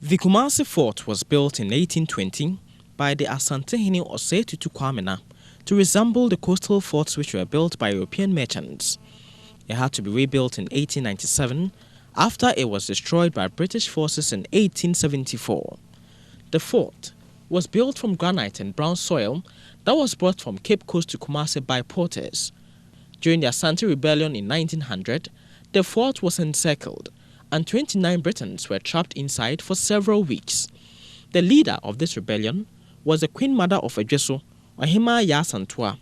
The Kumasi fort was built in 1820 by the Asante Kingdom to resemble the coastal forts which were built by European merchants. It had to be rebuilt in 1897 after it was destroyed by British forces in 1874. The fort was built from granite and brown soil that was brought from Cape Coast to Kumasi by porters. During the Asante Rebellion in 1900, the fort was encircled and 29 Britons were trapped inside for several weeks. The leader of this rebellion was the Queen Mother of Ejeso, Ohima Yasantua.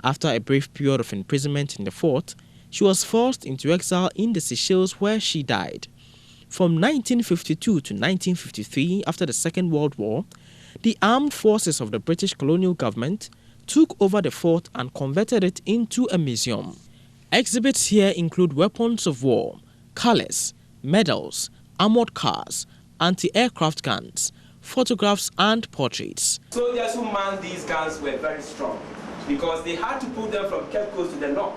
After a brief period of imprisonment in the fort, she was forced into exile in the Seychelles where she died. From 1952 to 1953, after the Second World War, the armed forces of the British colonial government took over the fort and converted it into a museum. Exhibits here include weapons of war, colors, medals, armored cars, anti-aircraft guns, photographs and portraits. Soldiers who manned these guns were very strong because they had to pull them from Cape Coast to the north.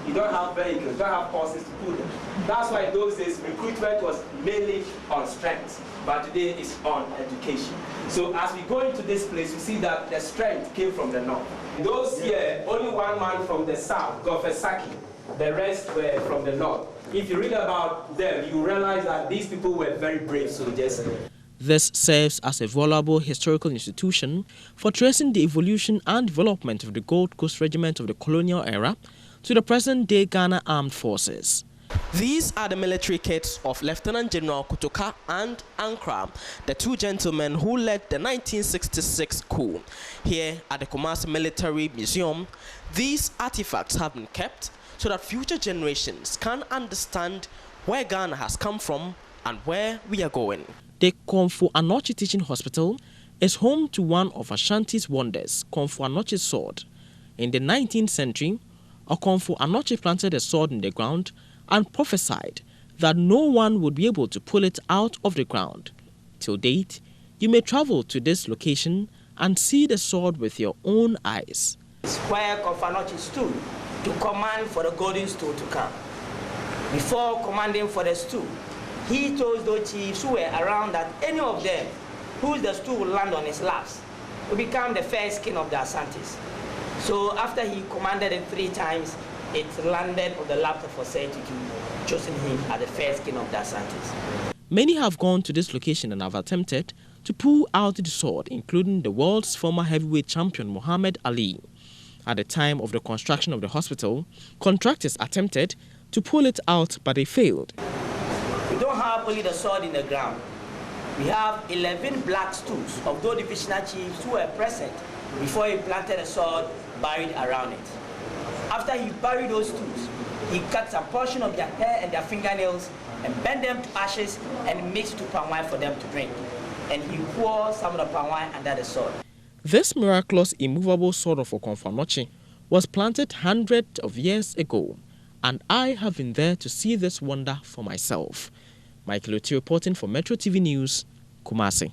You don't have vehicles, you don't have horses to pull them. That's why in those days recruitment was mainly on strength, but today it's on education. So as we go into this place, you see that the strength came from the north. In those years, only one man from the south, Saki. The rest were from the north. If you read about them, you realize that these people were very brave soldiers. This serves as a valuable historical institution for tracing the evolution and development of the Gold Coast Regiment of the colonial era to the present-day Ghana Armed Forces. These are the military kits of Lieutenant General Kutoka and Ankra, the two gentlemen who led the 1966 coup. Here at the Kumasi Military Museum, these artifacts have been kept so that future generations can understand where Ghana has come from and where we are going. The Okomfo Anokye Teaching Hospital is home to one of Ashanti's wonders, Okomfo Anokye's sword. In the 19th century, Okomfo Anokye planted a sword in the ground and prophesied that no one would be able to pull it out of the ground. Till date, you may travel to this location and see the sword with your own eyes. It's where Okomfo Anokye stood to command for the golden stool to come. Before commanding for the stool, he told those chiefs who were around that any of them whose the stool would land on his laps will become the first king of the Asantes. So after he commanded it 3 times, it landed on the laps of Osei Tutu, choosing him as the first king of the Asantes. Many have gone to this location and have attempted to pull out the sword, including the world's former heavyweight champion Muhammad Ali. At the time of the construction of the hospital, contractors attempted to pull it out, but they failed. We don't have only the sword in the ground. We have 11 black stools of those divisional chiefs who were present before he planted a sword buried around it. After he buried those stools, he cut some portion of their hair and their fingernails and burned them to ashes and mixed to palm wine for them to drink. And he poured some of the palm wine under the sword. This miraculous immovable sword of Okomfo Anokye was planted hundreds of years ago, and I have been there to see this wonder for myself. Michael Oti reporting for Metro TV News, Kumasi.